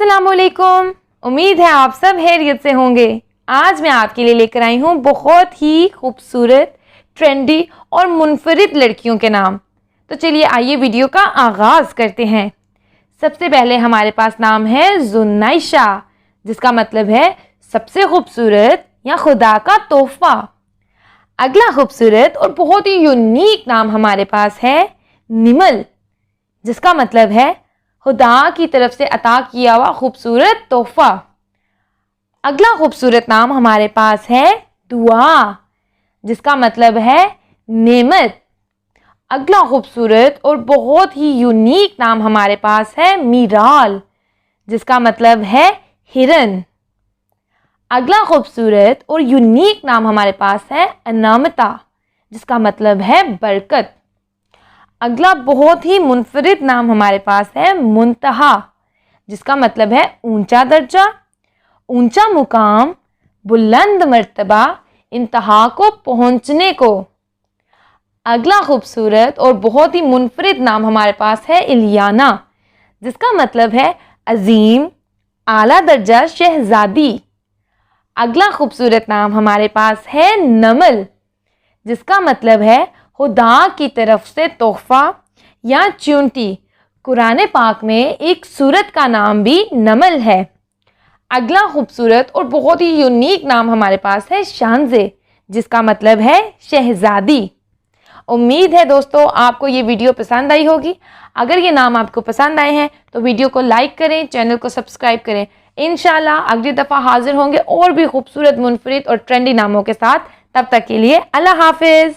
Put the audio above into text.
अस्सलामुअलैकुम। उम्मीद है आप सब खैरियत से होंगे। आज मैं आपके लिए लेकर आई हूँ बहुत ही खूबसूरत, ट्रेंडी और मुनफरिद लड़कियों के नाम। तो चलिए आइए वीडियो का आगाज़ करते हैं। सबसे पहले हमारे पास नाम है जुन्नाइशा, जिसका मतलब है सबसे खूबसूरत या खुदा का तोहफा। अगला खूबसूरत और बहुत ही यूनिक नाम हमारे पास है निमल, जिसका मतलब है खुदा की तरफ से अता किया हुआ खूबसूरत तोहफा। अगला खूबसूरत नाम हमारे पास है दुआ, जिसका मतलब है नेमत। अगला खूबसूरत और बहुत ही यूनिक नाम हमारे पास है मीराल, जिसका मतलब है हिरन। अगला खूबसूरत और यूनिक नाम हमारे पास है अनामता, जिसका मतलब है बरकत। अगला बहुत ही मुनफरिद नाम हमारे पास है मुंतहा, जिसका मतलब है ऊंचा दर्जा, ऊंचा मुकाम, बुलंद मर्तबा, इंतहा को पहुंचने को। अगला खूबसूरत और बहुत ही मुनफरिद नाम हमारे पास है इलियाना, जिसका मतलब है अजीम, आला दर्जा शहजादी। अगला खूबसूरत नाम हमारे पास है नमल, जिसका मतलब है खुदा की तरफ से तोहफा या चूंटी। कुरान पाक में एक सूरत का नाम भी नमल है। अगला खूबसूरत और बहुत ही यूनिक नाम हमारे पास है शानजे, जिसका मतलब है शहजादी। उम्मीद है दोस्तों आपको ये वीडियो पसंद आई होगी। अगर ये नाम आपको पसंद आए हैं तो वीडियो को लाइक करें, चैनल को सब्सक्राइब करें। इंशाल्लाह अगली दफ़ा हाजिर होंगे और भी खूबसूरत, मुनफरिद और ट्रेंडी नामों के साथ। तब तक के लिए अल्लाह हाफिज़।